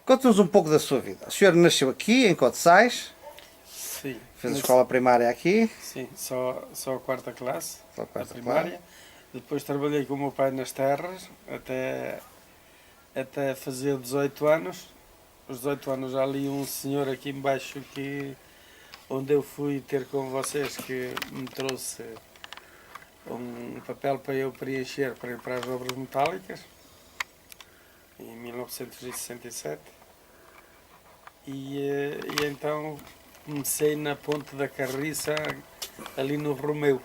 Conte-nos um pouco da sua vida. O senhor nasceu aqui, em Cotsais, Sim, fez a escola primária aqui, sim, só a quarta classe só a da quarta classe. primária. Depois trabalhei com o meu pai nas terras até fazer 18 anos. Os 18 anos há ali um senhor aqui embaixo onde eu fui ter com vocês que me trouxe um papel para eu preencher para ir para as obras metálicas em 1967 e então comecei na ponte da Carriça ali no Romeu,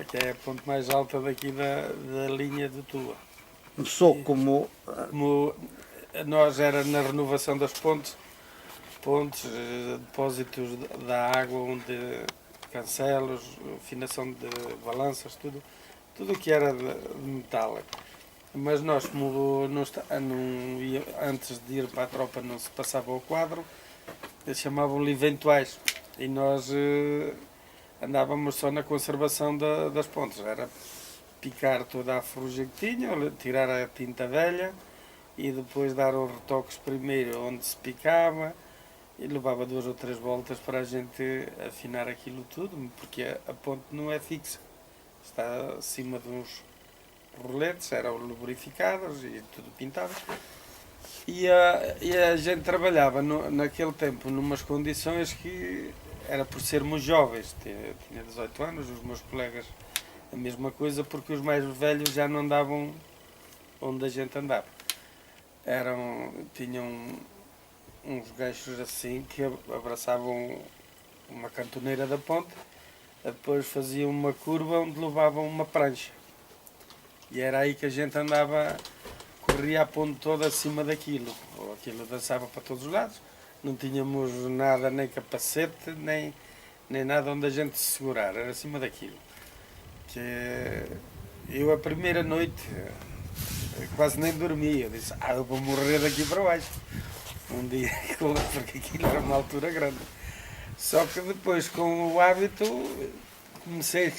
que é a ponte mais alta daqui da linha de Tua. Começou como Como nós era na renovação das pontes, depósitos da água, onde cancelos, afinação de balanças, tudo o que era de metal. Mas nós, como antes de ir para a tropa não se passava o quadro, eles chamavam-lhe eventuais. E nós andávamos só na conservação das pontes. Era picar toda a ferrugem que tinha, tirar a tinta velha e depois dar os retoques primeiro onde se picava e levava 2 ou 3 voltas para a gente afinar aquilo tudo, porque a ponte não é fixa. Está acima de uns roletes, eram lubrificados e tudo pintado. E a gente trabalhava naquele tempo numas condições que era por sermos jovens. Tinha 18 anos, os meus colegas a mesma coisa, porque os mais velhos já não andavam onde a gente andava. Tinham uns ganchos assim que abraçavam uma cantoneira da ponte, depois faziam uma curva onde levavam uma prancha. E era aí que a gente andava, corria a ponte toda acima daquilo. Ou aquilo dançava para todos os lados. Não tínhamos nada, nem capacete, nem nada onde a gente se segurar. Era acima daquilo. Que eu a primeira noite quase nem dormia. Eu disse, eu vou morrer daqui para baixo. Um dia, porque aquilo era uma altura grande. Só que depois, com o hábito, comecei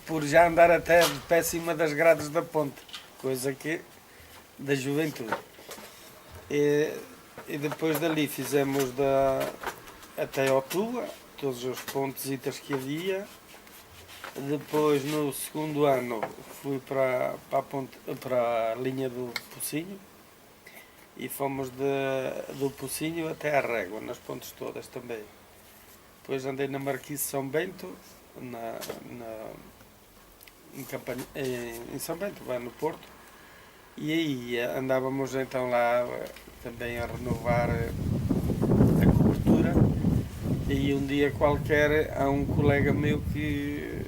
por já andar até de pé cima das grades da ponte, coisa que da juventude. E depois dali fizemos até ao Tua, todos os pontesitas que havia. Depois, no segundo ano, fui para a linha do Pocinho e fomos do Pocinho até à Régua, nas pontes todas também. Depois andei na Marquise de São Bento, em São Bento, lá no Porto, e aí andávamos então lá também a renovar a cobertura. E um dia qualquer há um colega meu que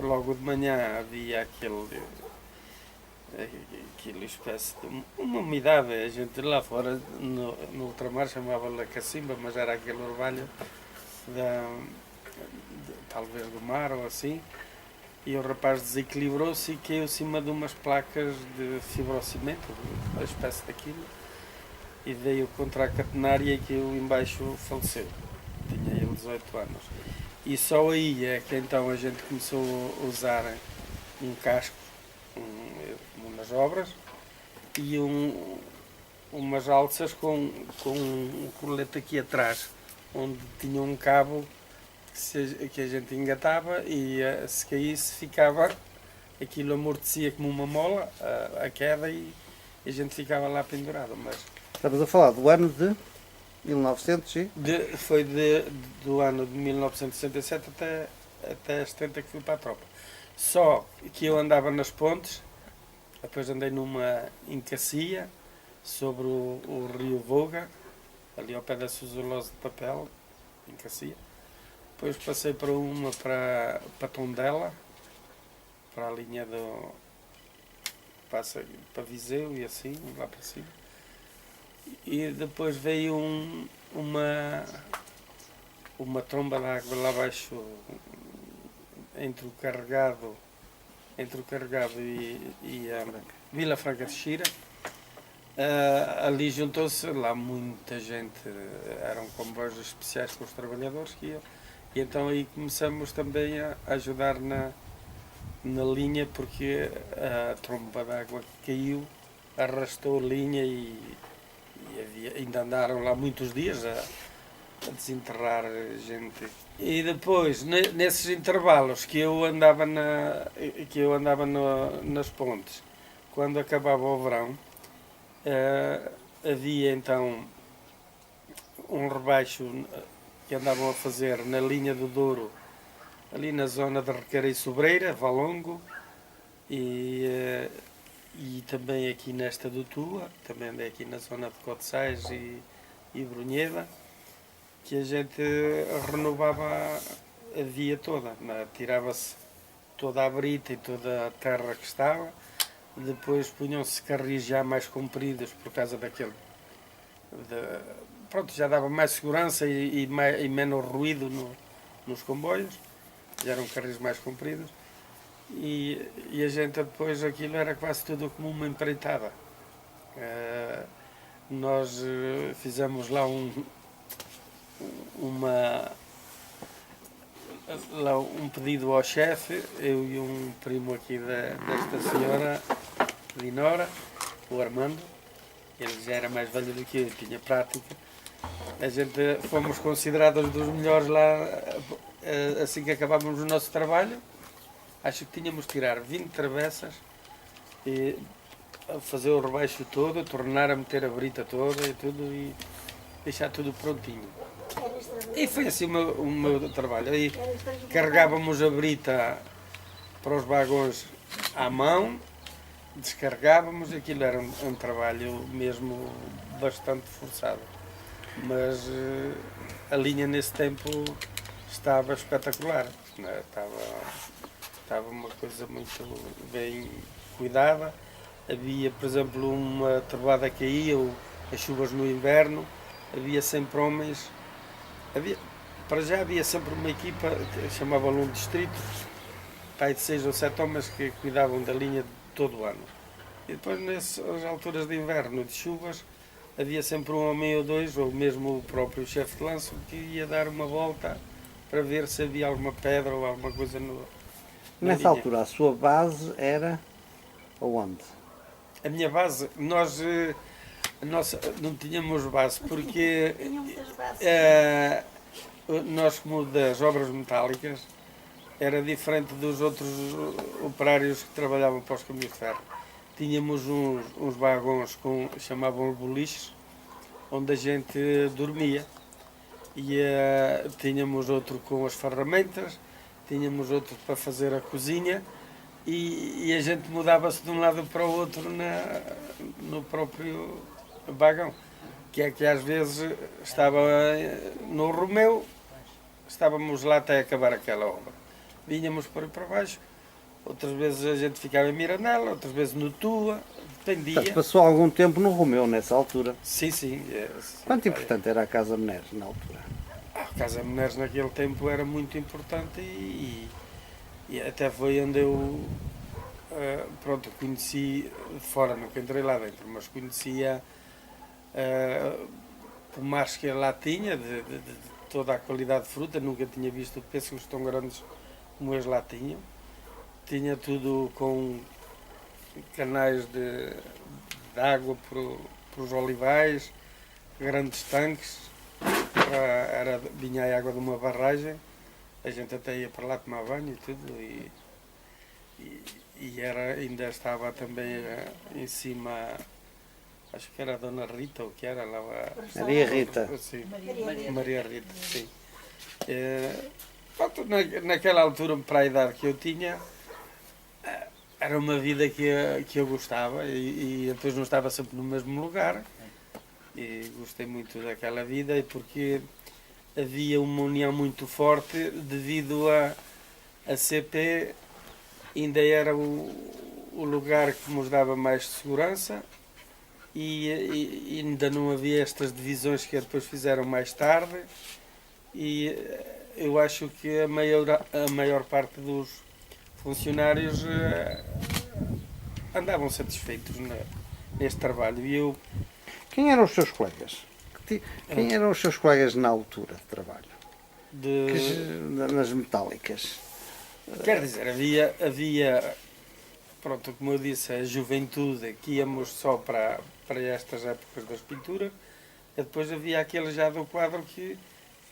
logo de manhã havia aquele espécie de uma umidade, a gente lá fora no ultramar chamava-lhe a cacimba, mas era aquele orvalho talvez do mar ou assim, e o rapaz desequilibrou-se e caiu acima de umas placas de fibrocimento, a espécie daquilo, e veio contra a catenária e caiu embaixo, faleceu. Tinha ele 18 anos. E só aí é que então a gente começou a usar um casco, umas obras, e umas alças com um colete aqui atrás, onde tinha um cabo que a gente engatava e se caísse ficava, aquilo amortecia como uma mola, a queda, e a gente ficava lá pendurado. Mas estamos a falar do ano de 1900 e... foi do ano de 1967 até 70 que fui para a tropa. Só que eu andava nas pontes, depois andei numa em Cacia, sobre o rio Voga, ali ao pé da Susulose de Papel, em Cacia. Depois passei para uma para Tondela, para a linha do... passa para Viseu e assim, lá para cima. E depois veio uma tromba de água lá abaixo, entre o carregado e a Vila Franca de Xira. Ali juntou-se lá muita gente, eram comboios especiais com os trabalhadores que iam, e então aí começamos também a ajudar na linha, porque a tromba de água que caiu arrastou a linha e ainda andaram lá muitos dias a desenterrar gente. E depois, nesses intervalos que eu andava, nas pontes, quando acabava o verão, havia então um rebaixo que andavam a fazer na linha do Douro, ali na zona de Recarei Sobreira, Valongo, e também aqui nesta do Tua, também andei aqui na zona de Cotsais e Brunheda, que a gente renovava a via toda, tirava-se toda a brita e toda a terra que estava, depois punham-se carris já mais compridos por causa daquele... pronto, já dava mais segurança e menos ruído nos comboios, já eram carris mais compridos. E a gente depois, aquilo era quase tudo como uma empreitada. Nós fizemos lá um pedido ao chefe, eu e um primo aqui desta senhora, Dinora, o Armando. Ele já era mais velho do que eu, tinha prática. A gente fomos considerados dos melhores lá assim que acabámos o nosso trabalho. Acho que tínhamos de tirar 20 travessas e fazer o rebaixo todo, tornar a meter a brita toda e tudo e deixar tudo prontinho. E foi assim o meu trabalho. Aí carregávamos a brita para os vagões à mão, descarregávamos, aquilo era um trabalho mesmo bastante forçado. Mas a linha nesse tempo estava espetacular, né? Estava uma coisa muito bem cuidada. Havia, por exemplo, uma trovoada que caía, ou as chuvas no inverno, havia sempre homens. Para já havia sempre uma equipa que chamavam um distrito, pai de 6 ou 7 homens que cuidavam da linha todo o ano. E depois, nessas alturas de inverno, de chuvas, havia sempre um homem ou dois, ou mesmo o próprio chefe de lanço, que ia dar uma volta para ver se havia alguma pedra ou alguma coisa Nessa altura, a sua base era aonde? A minha base, nós não tínhamos base, porque nós, como das obras metálicas, era diferente dos outros operários que trabalhavam para os caminhos de ferro. Tínhamos uns vagões chamavam boliches, onde a gente dormia. E tínhamos outro com as ferramentas, tínhamos outro para fazer a cozinha e a gente mudava-se de um lado para o outro no próprio vagão. Que é que às vezes estava no Romeu, estávamos lá até acabar aquela obra. Vinhamos para baixo, outras vezes a gente ficava em Mirandela, outras vezes no Tua, dependia. Portanto, passou algum tempo no Romeu nessa altura. Sim, sim. Quanto importante era a Casa Menezes na altura? A Casa Menezes naquele tempo era muito importante e até foi onde eu pronto, conheci, fora nunca entrei lá dentro, mas conhecia pomares que lá tinha, de toda a qualidade de fruta, nunca tinha visto pêssegos tão grandes como eles lá tinham. Tinha tudo com canais de água para os olivais, grandes tanques, vinha a água de uma barragem, a gente até ia para lá tomar banho e tudo, e ainda estava também em cima, acho que era a Dona Rita, ou que era lá Maria Rita. Sim, Maria Rita, sim. Pronto, naquela altura, para a idade que eu tinha, era uma vida que eu gostava e depois não estava sempre no mesmo lugar e gostei muito daquela vida, porque havia uma união muito forte devido a CP ainda era o lugar que nos dava mais segurança e ainda não havia estas divisões que depois fizeram mais tarde e eu acho que a maior parte dos funcionários andavam satisfeitos neste trabalho. Quem eram os seus colegas? Quem eram os seus colegas na altura de trabalho? Nas metálicas? Quer dizer, havia, pronto, como eu disse, a juventude que íamos só para para estas épocas das pinturas. E depois havia aqueles já do quadro que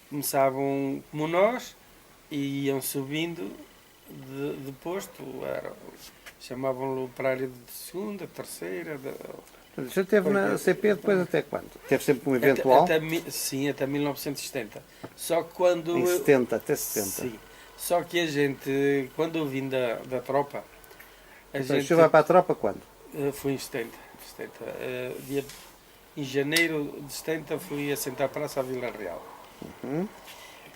começavam como nós e iam subindo de posto. Chamavam-lhe operário de segunda, terceira. Você esteve na CP depois até quando? Teve sempre um eventual? Sim, até 1970. Só que quando. Em 70, até 70. Sim. Só que a gente, quando eu vim da tropa, a Então, gente. você vai para a tropa quando? Fui em 70. Em janeiro de 70 fui assentar a praça a Vila Real. Uhum.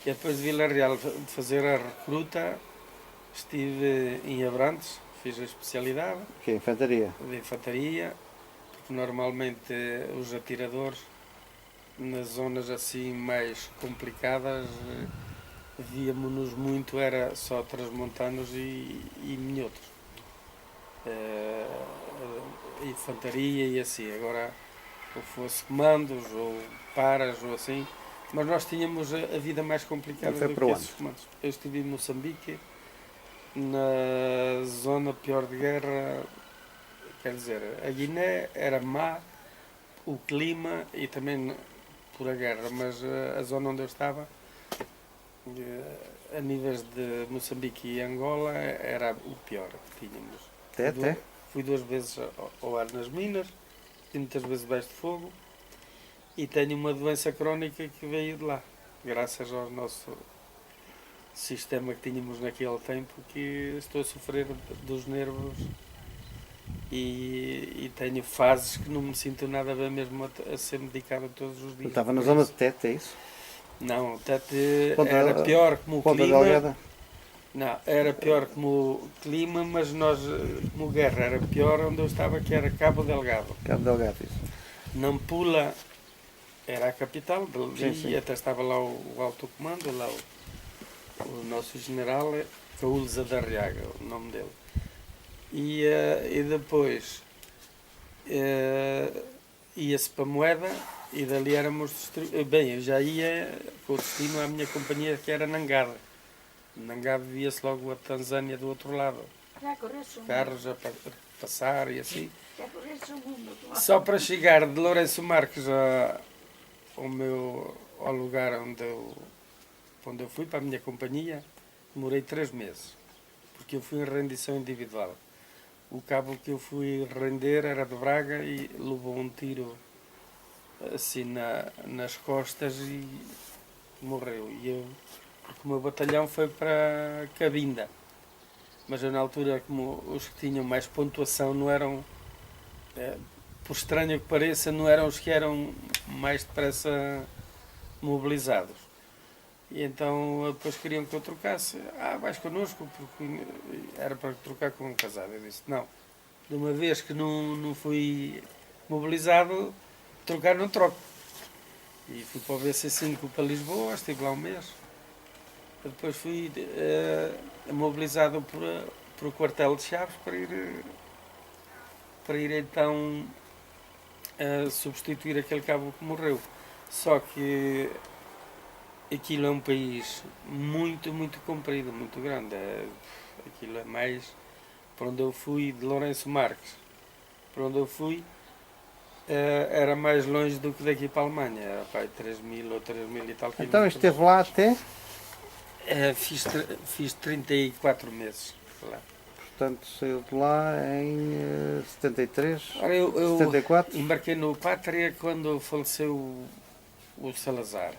E depois de Vila Real de fazer a recruta, estive em Abrantes, fiz a especialidade Que é infantaria. de infantaria, porque normalmente os atiradores nas zonas assim mais complicadas víamos-nos muito, era só transmontanos e minhotos. Infantaria e assim, agora ou fosse comandos ou paras ou assim, mas nós tínhamos a vida mais complicada Foi do para que onde? esses comandos. Eu estive em Moçambique, na zona pior de guerra, quer dizer, a Guiné era má, o clima e também por a guerra, mas a zona onde eu estava, a níveis de Moçambique e Angola, era o pior que tínhamos. Até? Fui 2 vezes ao ar nas minas, muitas vezes debaixo de fogo, e tenho uma doença crónica que veio de lá, graças ao nosso sistema que tínhamos naquele tempo, que estou a sofrer dos nervos e tenho fases que não me sinto nada bem mesmo a ser medicado todos os dias. Eu estava na por zona isso. de Tete, é isso? Não, o Tete Ponta- era pior como o Ponta clima. Delgada? Não, era pior como o clima, mas nós, como guerra, era pior onde eu estava, que era Cabo Delgado. Cabo Delgado, isso. Nampula era a capital, Sim, sim. e até estava lá o alto comando, lá o nosso general, Caúlza da Arriaga, o nome dele. E depois ia-se para Moeda e dali éramos bem, eu já ia com o destino à minha companhia, que era Nangada. Nangada via-se logo a Tanzânia do outro lado. Já correste o mundo. Carros a passar e assim. Já correste o mundo. Só para chegar de Lourenço Marques ao lugar onde eu fui, para a minha companhia, demorei 3 meses, porque eu fui em rendição individual. O cabo que eu fui render era de Braga e levou um tiro assim nas costas e morreu. E porque o meu batalhão foi para Cabinda. Mas eu na altura, como os que tinham mais pontuação não eram, por estranho que pareça, não eram os que eram mais depressa mobilizados. E então depois queriam que eu trocasse. Vais connosco, porque era para trocar com um casado. Eu disse, não, de uma vez que não fui mobilizado, trocar não troco. E fui para o BC5 para Lisboa, estive lá um mês. Depois fui mobilizado por o quartel de Chaves para ir então substituir aquele cabo que morreu. Só que aquilo é um país muito, muito comprido, muito grande. Aquilo é mais para onde eu fui de Lourenço Marques. Para onde eu fui era mais longe do que daqui para a Alemanha. Era para 3.000 ou 3.000 e tal quilómetros. Então esteve lá até? Fiz 34 meses lá. Portanto, saiu de lá em 73, Ora, eu 74? embarquei no Pátria quando faleceu o Salazar.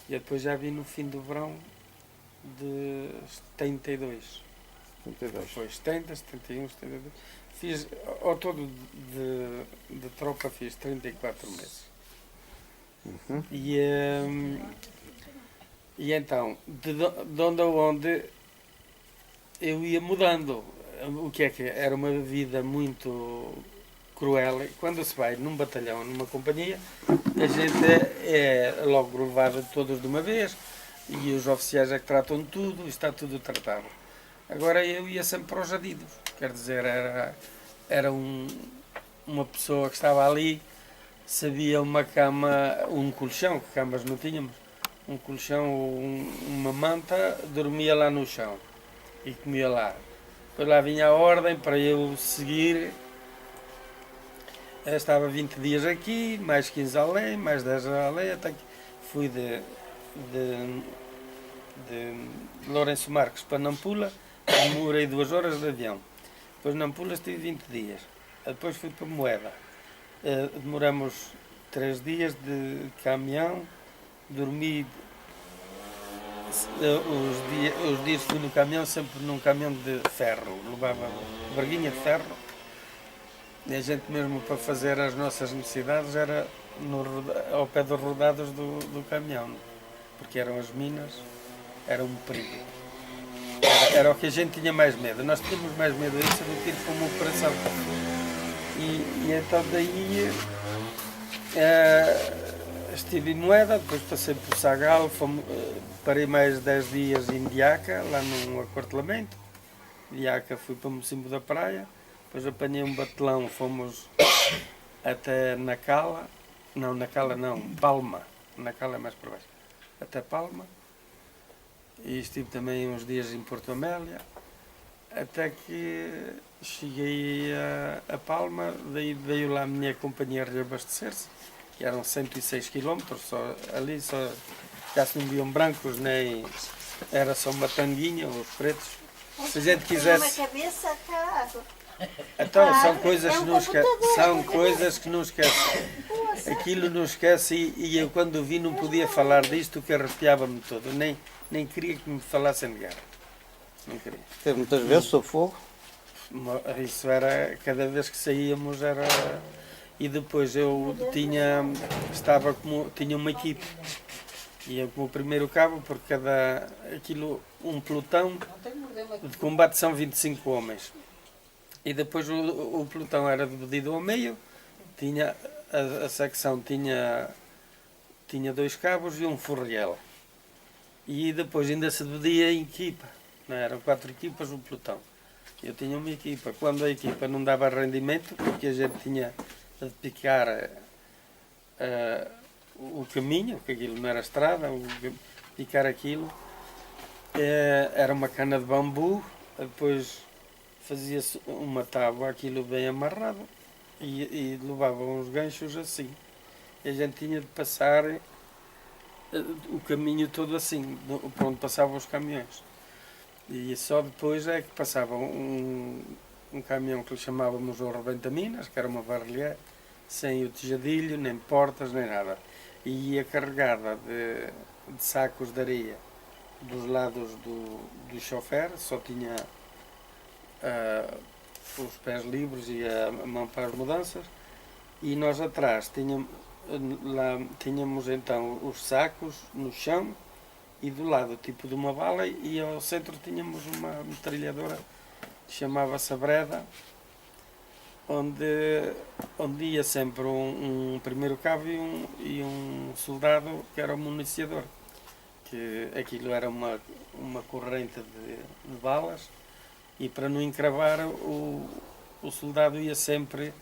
E depois já vim no fim do verão de 72. 72. Foi 70, 71, 72. Fiz, ao todo de tropa fiz 34 meses. Uhum. E então, de onde a onde eu ia mudando. O que é que era uma vida muito cruel. Quando se vai num batalhão, numa companhia, a gente é logo levado todos de uma vez e os oficiais é que tratam de tudo, está tudo tratado. Agora eu ia sempre para os adidos, quer dizer, era uma pessoa que estava ali, sabia uma cama, um colchão, que camas não tínhamos, um colchão ou uma manta, dormia lá no chão e comia lá. Depois lá vinha a ordem para eu seguir Eu estava 20 dias aqui, mais 15 além, mais 10 além, até que fui de Lourenço Marques para Nampula, demorei 2 horas de avião. Depois Nampula estive 20 dias. Depois fui para Moeda. Demoramos 3 dias de caminhão, dormi os dias que fui no caminhão, sempre num caminhão de ferro, levava verguinha de ferro. E a gente mesmo para fazer as nossas necessidades era ao pé dos rodados do caminhão, porque eram as minas, era um perigo. Era o que a gente tinha mais medo. Nós tínhamos mais medo disso do que ir para uma operação. E então daí estive em Moeda, depois passei por Sagal, parei mais 10 dias em Diaca, lá num aquartelamento. Diaca fui para Mocimbo da Praia, depois apanhei um batelão, fomos até Nacala, não, Nacala não, Palma, Nacala é mais para baixo, até Palma. E estive também uns dias em Porto Amélia, até que cheguei a Palma, daí veio lá a minha companhia reabastecer-se, que eram 106 km, só, ali só, já se não viam brancos, nem era só uma tanguinha, os pretos. Se a gente quisesse... Uma cabeça cá. Então, são Ah, coisas é que um não esquece, computador, são é um coisas que não esquece. Aquilo não esquece e eu quando vi não podia falar disto que arrepiava-me todo, nem queria que me falassem de guerra. Não queria. Teve muitas vezes sob fogo. Isso era, cada vez que saíamos era... E depois eu tinha uma equipe. Ia com o primeiro cabo, por cada... um pelotão de combate são 25 homens. E depois o pelotão era dividido ao meio, tinha, a secção tinha 2 cabos e um furriel. E depois ainda se dividia em equipa, não é? Eram 4 equipas o pelotão. Eu tinha uma equipa. Quando a equipa não dava rendimento, porque a gente tinha de picar o caminho, que aquilo não era estrada, picar aquilo, era uma cana de bambu, depois fazia-se uma tábua, aquilo bem amarrado, e levava uns ganchos assim. E a gente tinha de passar o caminho todo assim, por onde passavam os caminhões. E só depois é que passava um caminhão que lhe chamávamos o Rebenta-Minas, que era uma barrilha, sem o tejadilho, nem portas, nem nada. E ia carregada de sacos de areia dos lados do chofer, só tinha os pés livres e a mão para as mudanças, e nós atrás tínhamos então os sacos no chão e do lado tipo de uma bala, e ao centro tínhamos uma metralhadora que chamava-se a Breda, onde ia sempre um primeiro cabo e um soldado que era o municiador, que aquilo era uma corrente de balas. E para não encravar, o soldado ia sempre,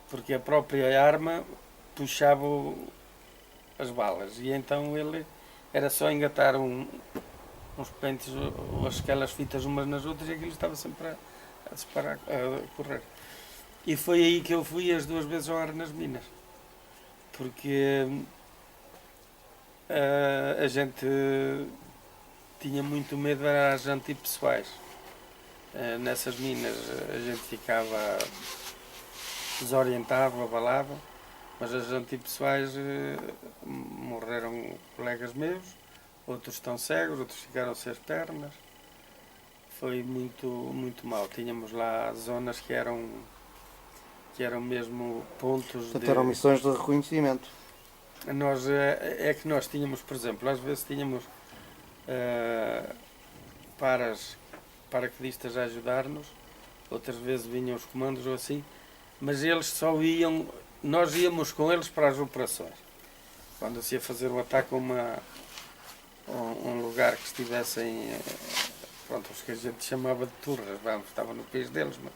porque a própria arma puxava as balas. E então ele era só engatar uns pentes, aquelas fitas umas nas outras, e aquilo estava sempre a disparar, a correr. E foi aí que eu fui as 2 vezes ao ar nas minas. Porque a gente tinha muito medo das antipessoais. Nessas minas a gente ficava desorientado, abalado, mas as antipessoais morreram colegas meus, outros estão cegos, outros ficaram sem as pernas. Foi muito, muito mal. Tínhamos lá zonas que eram mesmo pontos Portanto, eram missões de reconhecimento. Nós tínhamos, por exemplo, às vezes tínhamos paraquedistas a ajudar-nos, outras vezes vinham os comandos ou assim, mas eles só iam, nós íamos com eles para as operações. Quando se ia fazer um ataque a um lugar que estivessem, pronto, os que a gente chamava de turras, estava no país deles, mas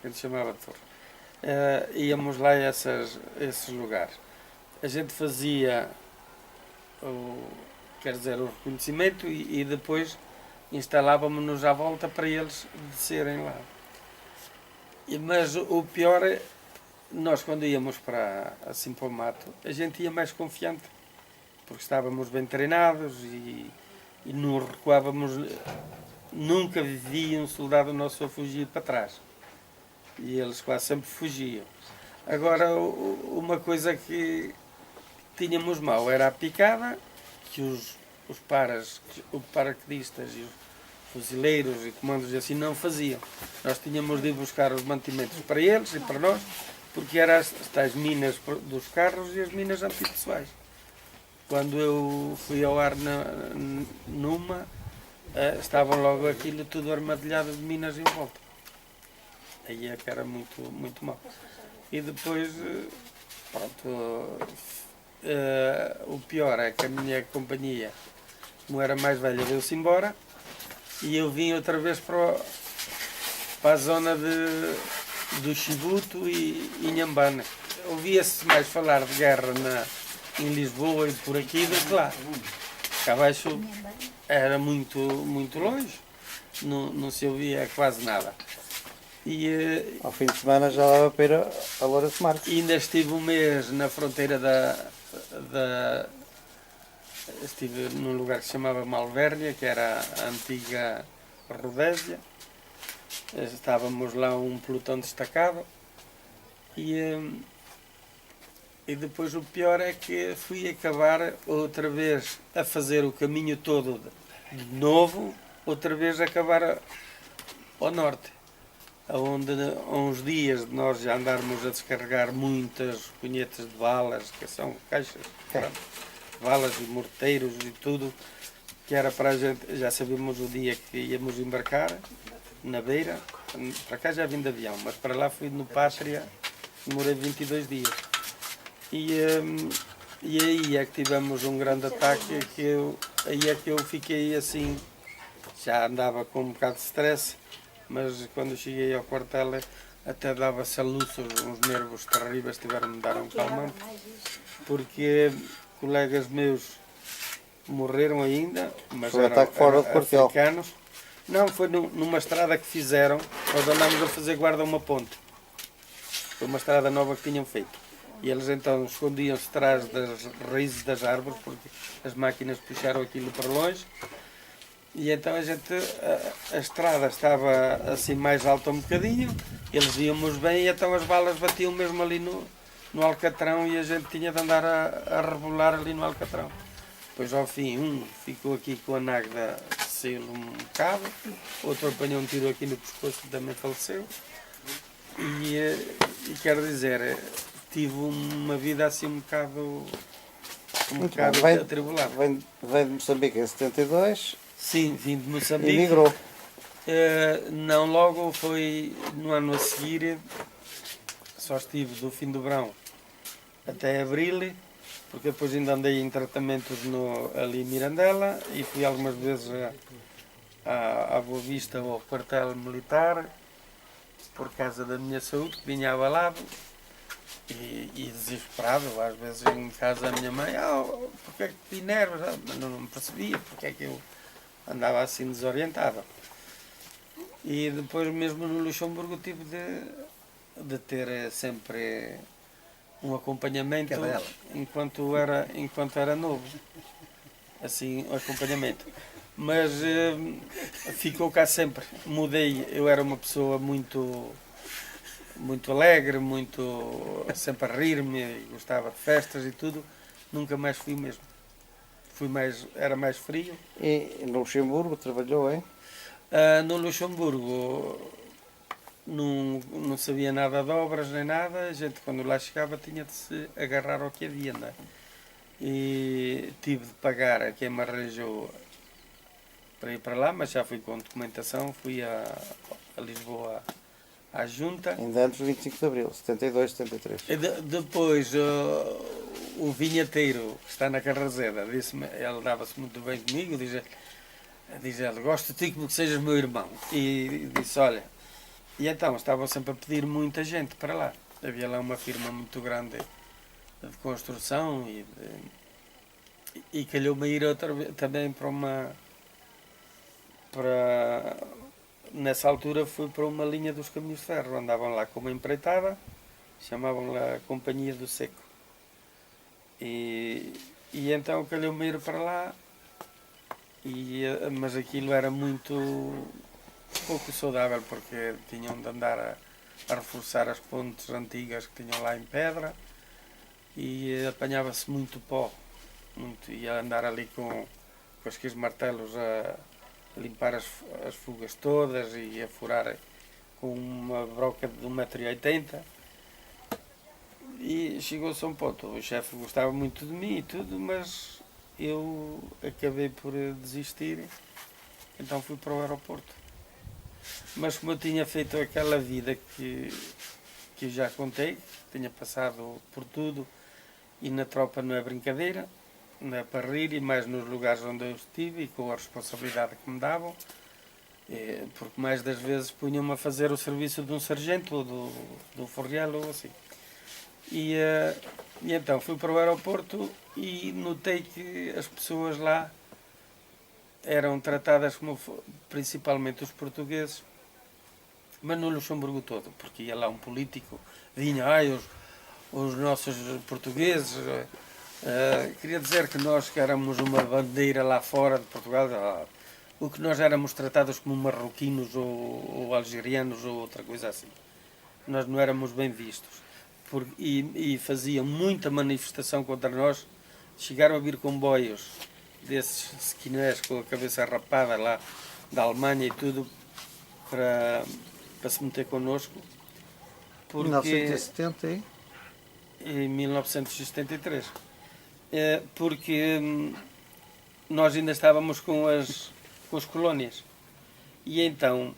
a gente chamava de turras. Íamos lá a esses lugares. A gente fazia o reconhecimento e depois instalávamos-nos à volta para eles descerem lá. Mas o pior nós quando íamos assim para o mato, a gente ia mais confiante, porque estávamos bem treinados e não recuávamos, nunca vi um soldado nosso a fugir para trás. E eles quase sempre fugiam. Agora, uma coisa que tínhamos mal era a picada, que os paraquedistas e os fuzileiros e comandos assim não faziam. Nós tínhamos de ir buscar os mantimentos para eles e para nós, porque eram as tais minas dos carros e as minas antipessoais. Quando eu fui ao ar numa, estavam logo aquilo tudo armadilhado de minas em volta. Aí é que era muito, muito mal. E depois, pronto, o pior é que a minha companhia, como era mais velha, deu-se embora e eu vim outra vez para a zona do Chibuto e Inhambane. Ouvia-se mais falar de guerra em Lisboa e por aqui do que lá. Cá abaixo era muito, muito longe, não se ouvia quase nada. E Ao fim de semana já dava para ir a Loura de Marques. ainda estive um mês na fronteira estive num lugar que se chamava Malvérnia, que era a antiga Rodésia. Estávamos lá um pelotão destacado e depois o pior é que fui acabar outra vez a fazer o caminho todo de novo, outra vez acabar ao norte, onde há uns dias de nós já andarmos a descarregar muitas cunhetas de balas, que são caixas, pronto, balas e morteiros e tudo, que era para a gente, já sabíamos o dia que íamos embarcar, na Beira. Para cá já vim de avião, mas para lá fui no Pátria, demorei 22 dias. E aí é que tivemos um grande ataque, aí é que eu fiquei assim, já andava com um bocado de stress, mas quando cheguei ao quartel até dava soluços, uns nervos terríveis, tiveram-me de dar um calmante, porque colegas meus morreram ainda, mas Foi eram ataque fora do quartel. africanos. Não, foi numa estrada que fizeram, nós andámos a fazer guarda a uma ponte. Foi uma estrada nova que tinham feito. E eles então escondiam-se atrás das raízes das árvores, porque as máquinas puxaram aquilo para longe. E então a estrada estava assim mais alta um bocadinho, eles íamos bem e então as balas batiam mesmo ali no alcatrão e a gente tinha de andar a rebolar ali no alcatrão. Depois ao fim um ficou aqui com a nágda, saiu um bocado, outro apanhou um tiro aqui no pescoço e também faleceu. E quero dizer, tive uma vida assim um bocado atribulada. Vem de Moçambique em 72 Sim, vim de e Moçambique. migrou. Não, logo foi no ano a seguir, só estive do fim do verão até abril, porque depois ainda andei em tratamentos ali em Mirandela e fui algumas vezes à Boa Vista ao quartel militar por causa da minha saúde, que vinha abalado e desesperado, às vezes em casa a minha mãe, porque é que te enervas? Mas não percebia porque é que eu andava assim desorientado. E depois mesmo no Luxemburgo tive de ter sempre um acompanhamento enquanto era novo. Assim, um acompanhamento. Mas ficou cá sempre. Mudei, eu era uma pessoa muito alegre, sempre a rir-me, gostava de festas e tudo. Nunca mais fui mesmo. Era mais frio. E no Luxemburgo trabalhou, hein? No Luxemburgo não sabia nada de obras nem nada, a gente quando lá chegava tinha de se agarrar ao que havia, não é? E tive de pagar a quem me arranjou para ir para lá, mas já fui com documentação, fui a Lisboa à junta. Ainda antes do 25 de Abril, 72, 73. Depois o vinheteiro que está na Carrazeda, disse-me, ele dava-se muito bem comigo, diz ele, gosto de ti como que sejas meu irmão. E disse, olha, e então estavam sempre a pedir muita gente para lá. Havia lá uma firma muito grande de construção e calhou-me a ir outra vez também nessa altura fui para uma linha dos caminhos de ferro, andavam lá com uma empreitada chamavam-la Companhia do Seco. E então calhou-me ir para lá, mas aquilo era muito pouco saudável, porque tinham de andar a reforçar as pontes antigas que tinham lá em pedra, e apanhava-se muito pó, e a andar ali com aqueles martelos a limpar as fugas todas e a furar com uma broca de 1,80 m. E chegou-se a um ponto, o chefe gostava muito de mim e tudo, mas eu acabei por desistir, então fui para o aeroporto. Mas como eu tinha feito aquela vida que eu já contei, tinha passado por tudo, e na tropa não é brincadeira, não é para rir, e mais nos lugares onde eu estive e com a responsabilidade que me davam, porque mais das vezes punham-me a fazer o serviço de um sargento ou do forriel ou assim. E então fui para o aeroporto e notei que as pessoas lá eram tratadas como, principalmente os portugueses, mas no Luxemburgo todo, porque ia lá um político, vinha, os nossos portugueses, queria dizer que nós que éramos uma bandeira lá fora de Portugal, o que nós éramos tratados como marroquinos ou algerianos ou outra coisa assim. Nós não éramos bem vistos. E faziam muita manifestação contra nós. Chegaram a vir comboios desses skinheads com a cabeça rapada lá da Alemanha e tudo para se meter connosco. Porque 1970 aí? em 1973. Porque nós ainda estávamos com as colónias. E então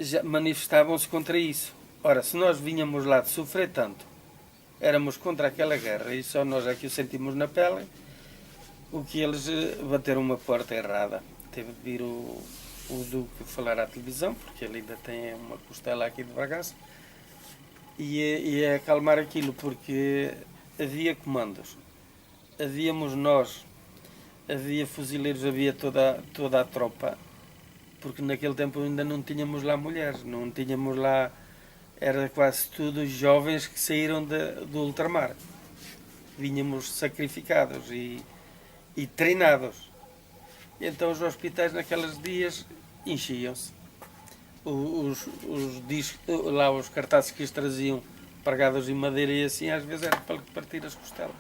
já manifestavam-se contra isso. Ora, se nós vinhamos lá de sofrer tanto, éramos contra aquela guerra e só nós é que o sentimos na pele, o que eles bateram uma porta errada. Teve de vir o Duque falar à televisão, porque ele ainda tem uma costela aqui de Bragança, e acalmar aquilo, porque havia comandos. Havíamos nós, havia fuzileiros, havia toda a tropa, porque naquele tempo ainda não tínhamos lá mulheres, não tínhamos lá, era quase tudo jovens que saíram do ultramar. Vinhamos sacrificados e treinados. E então os hospitais naqueles dias enchiam-se. Os discos, lá os cartazes que eles traziam pregados em madeira e assim, às vezes era para partir as costelas.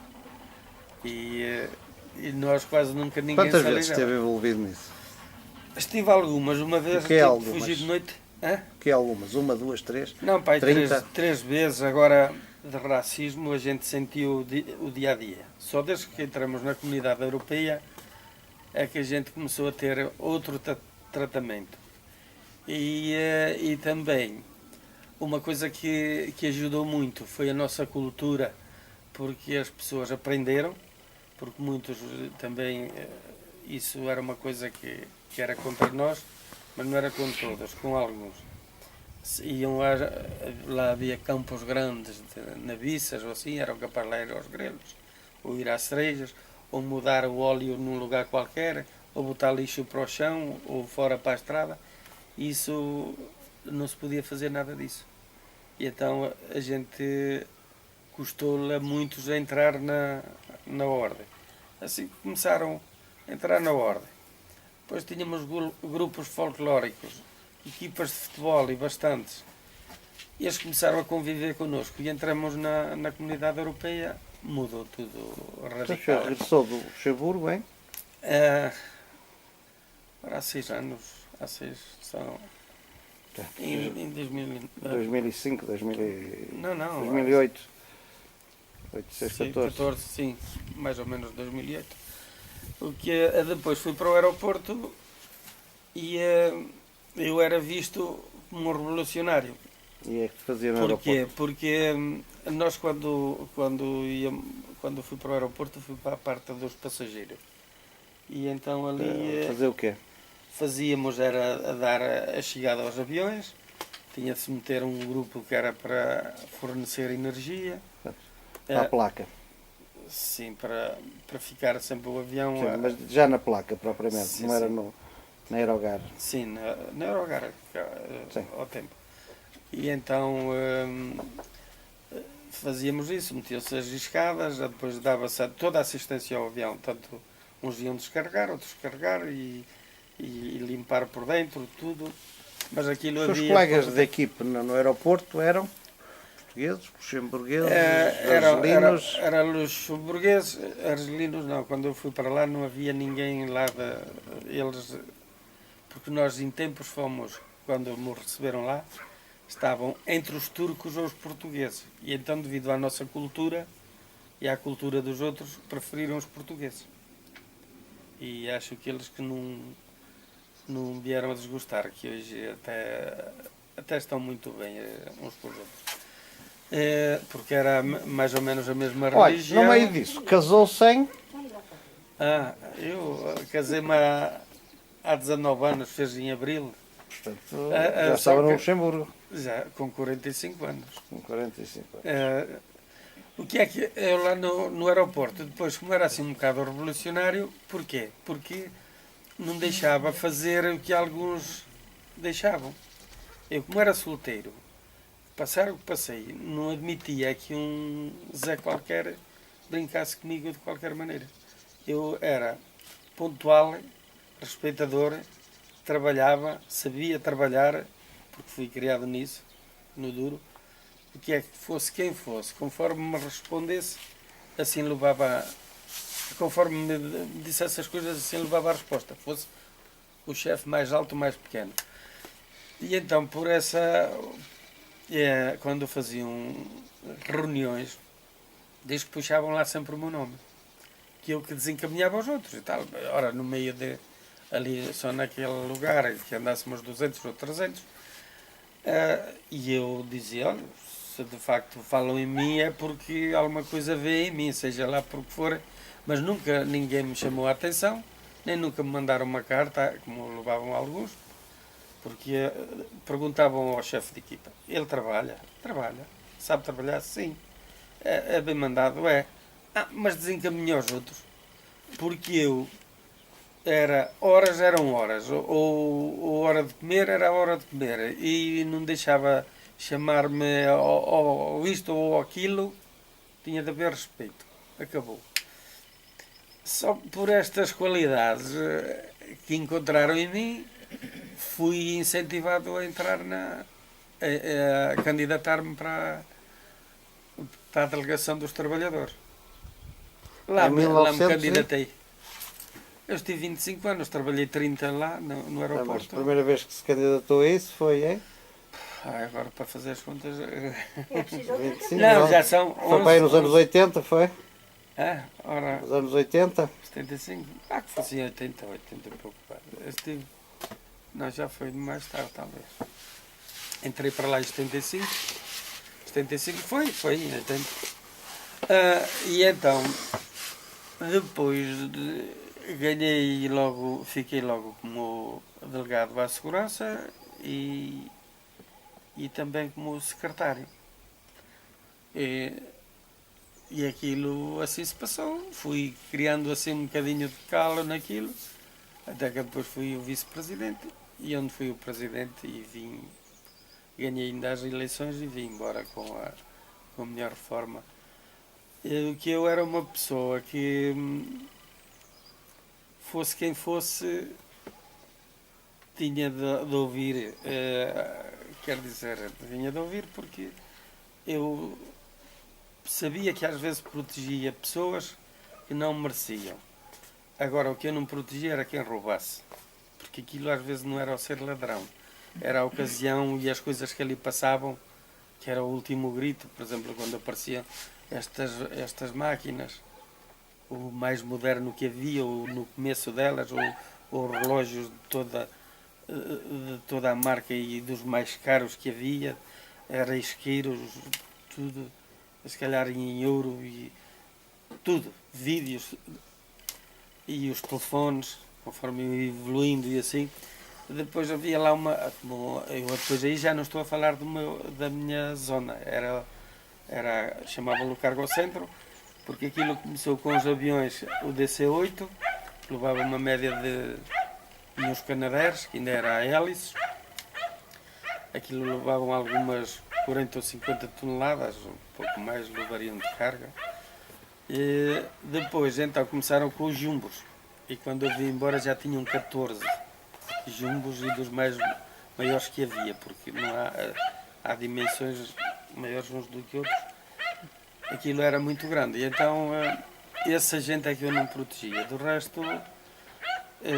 E nós quase nunca ninguém Quantas se vezes ligava. esteve envolvido nisso? Estive algumas, uma vez O que é tive que algumas? fugir de noite. Hã? Que algumas? Uma, duas, três? Não, pai, 30? três vezes. Agora, de racismo, a gente sentiu o dia a dia. Só desde que entramos na comunidade europeia é que a gente começou a ter outro tratamento. E também, uma coisa que ajudou muito foi a nossa cultura, porque as pessoas aprenderam, porque muitos também, isso era uma coisa que era contra nós, mas não era com todos, com alguns. Iam lá havia campos grandes de naviças ou assim, eram capazes de ir aos grelos, ou ir às cerejas, ou mudar o óleo num lugar qualquer, ou botar lixo para o chão, ou fora para a estrada. Isso não se podia fazer nada disso. E então a gente custou-lhe a muitos a entrar na ordem. Assim começaram a entrar na ordem. Depois tínhamos grupos folclóricos, equipas de futebol e bastantes. E eles começaram a conviver connosco e entramos na comunidade europeia, mudou tudo Então, radical. regressou do Luxemburgo, hein? Há 6 anos, são em 2000, 2005, não, 2008. 8, 6, sim, 14. sim, mais ou menos 2008. O que depois fui para o aeroporto e eu era visto como um revolucionário. E é que fazia no Porquê? aeroporto? Porque nós quando fui para o aeroporto fui para a parte dos passageiros. E então ali Fazer o quê? fazíamos era a dar a chegada aos aviões, tinha de se meter um grupo que era para fornecer energia. Para a placa. Sim, para ficar sempre o avião. Sim, mas já na placa propriamente, Sim, não era sim. na aerogar. Sim, na Eurogar, Sim. ao tempo. E então fazíamos isso, metiam-se as escadas, depois dava-se toda a assistência ao avião, tanto uns iam descarregar, outros carregar e limpar por dentro, tudo. Mas aquilo Os seus havia... colegas de equipe no aeroporto eram portugueses, luxemburgueses, Era argelinos. luxemburgueses, argelinos não. Quando eu fui para lá não havia ninguém lá eles, porque nós em tempos fomos, quando me receberam lá, estavam entre os turcos ou os portugueses. E então, devido à nossa cultura e à cultura dos outros, preferiram os portugueses. E acho que eles que não vieram a desgostar, que hoje até estão muito bem uns com os outros. Porque era mais ou menos a mesma Olha, religião. no meio disso, casou-se em... Eu casei-me há 19 anos, fez em abril, Portanto, Ah, já só estava no que- Luxemburgo, já com 45 anos. com 45 anos. O que é que eu lá no aeroporto, depois, como era assim um bocado revolucionário, porquê? Porque não deixava fazer o que alguns deixavam. Eu, como era solteiro, passar o que passei, não admitia que um Zé qualquer brincasse comigo de qualquer maneira. Eu era pontual, respeitador, trabalhava, sabia trabalhar, porque fui criado nisso, no duro, o que é que fosse quem fosse, conforme me respondesse, assim levava, conforme me dissesse as coisas, assim levava a resposta, fosse o chefe mais alto ou mais pequeno. E então, por essa, quando faziam reuniões, diz que puxavam lá sempre o meu nome, que eu que desencaminhava os outros e tal. Ora, no meio de, ali, só naquele lugar, que andássemos 200 ou 300, e eu dizia, olha, se de facto falam em mim é porque alguma coisa vê em mim, seja lá por que for, mas nunca ninguém me chamou a atenção, nem nunca me mandaram uma carta, como levavam alguns, porque perguntavam ao chefe de equipa, ele trabalha? Trabalha. Sabe trabalhar? Sim. É bem mandado? É. Mas desencaminhou os outros, porque eu horas eram horas, ou hora de comer era hora de comer, e não deixava chamar-me ou isto ou aquilo, tinha de haver respeito. Acabou. Só por estas qualidades que encontraram em mim, fui incentivado a entrar a candidatar-me para a delegação dos trabalhadores. Lá Em me 1900 candidatei. Eu estive 25 anos, trabalhei 30 lá no Mas a aeroporto. primeira vez que se candidatou a isso foi em Agora para fazer as contas. É preciso outra 25, cabeça. Não, já são 11. Foi para aí nos anos 80, foi? Ora, Nos anos 80? 75. Que fosse em 80, 80 e pouco. Pá. Eu estive. Não, já foi mais tarde, talvez. Entrei para lá em 75. 75 foi em 80. E então, depois ganhei logo, fiquei logo como delegado à segurança e também como secretário. E aquilo assim se passou, fui criando assim um bocadinho de calo naquilo, até que depois fui o vice-presidente, e onde fui o presidente e ganhei ainda as eleições e vim embora com a melhor reforma. Que eu era uma pessoa que, fosse quem fosse, tinha de ouvir, quer dizer, tinha de ouvir porque eu sabia que às vezes protegia pessoas que não mereciam. Agora, o que eu não protegia era quem roubasse, porque aquilo às vezes não era o ser ladrão, era a ocasião e as coisas que ali passavam, que era o último grito, por exemplo, quando apareciam estas máquinas, o mais moderno que havia, ou no começo delas, ou relógios de toda a marca e dos mais caros que havia, era isqueiros, tudo, se calhar em ouro e tudo, vídeos e os telefones, conforme eu ia evoluindo e assim. Depois havia lá eu depois aí já não estou a falar da minha zona, chamava-lhe o Cargocentro, porque aquilo começou com os aviões, o DC-8, que levava uma média e os Canadairs, que ainda era a hélice. Aquilo levavam algumas 40 ou 50 toneladas, um pouco mais levariam de carga. E depois então começaram com os jumbos e quando eu vim embora já tinham 14 jumbos e dos maiores que havia, porque não há dimensões maiores uns do que outros. Aquilo era muito grande e então esse agente é que eu não protegia. Do resto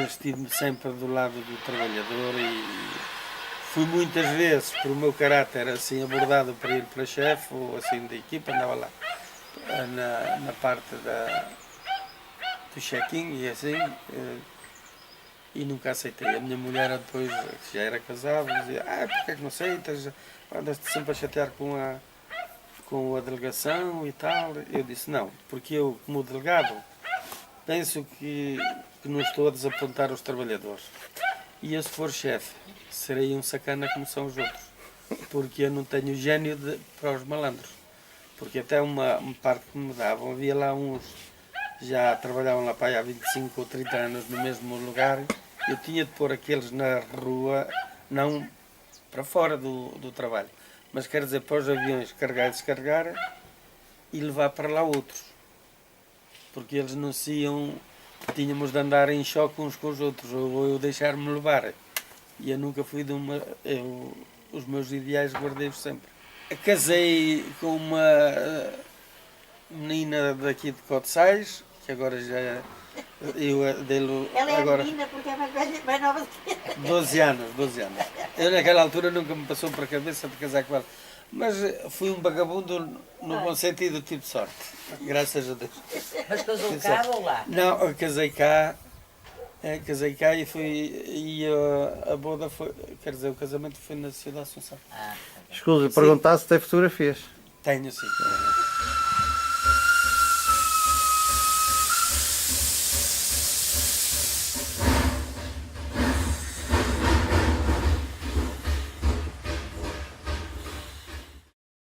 estive sempre do lado do trabalhador e fui muitas vezes, por o meu caráter, assim abordado para ir para chefe ou assim da equipa, andava lá na parte do check-in e assim, e nunca aceitei. A minha mulher depois, que já era casada, dizia, porque é que não aceitas? Andas-te sempre a chatear com a delegação e tal. Eu disse, não, porque eu, como delegado, penso que não estou a desapontar os trabalhadores. E eu, se for chefe, serei um sacana como são os outros. Porque eu não tenho gênio para os malandros. Porque até uma parte que me davam, havia lá uns, já trabalhavam lá para aí há 25 ou 30 anos no mesmo lugar. Eu tinha de pôr aqueles na rua, não para fora do trabalho. Mas quer dizer, para os aviões carregar e descarregar e levar para lá outros. Porque eles não se iam, tínhamos de andar em choque uns com os outros, ou eu deixar-me levar. E eu nunca fui de uma. Os meus ideais guardei-os sempre. Casei com uma menina daqui de Cotsais, que agora já é. Eu dele Ela é agora. a menina porque é mais velha, mais nova do que eu. 12 anos, 12 anos. Eu naquela altura nunca me passou para a cabeça de casar com ela. Mas fui um vagabundo no bom sentido, tive sorte. Graças a Deus. Mas casou Tive cá sorte. ou lá? Não, eu casei cá. Casei cá e fui. E a boda foi. Quer dizer, o casamento foi na cidade de Assunção. Ah, Escusa, perguntar se tem fotografias. Tenho sim.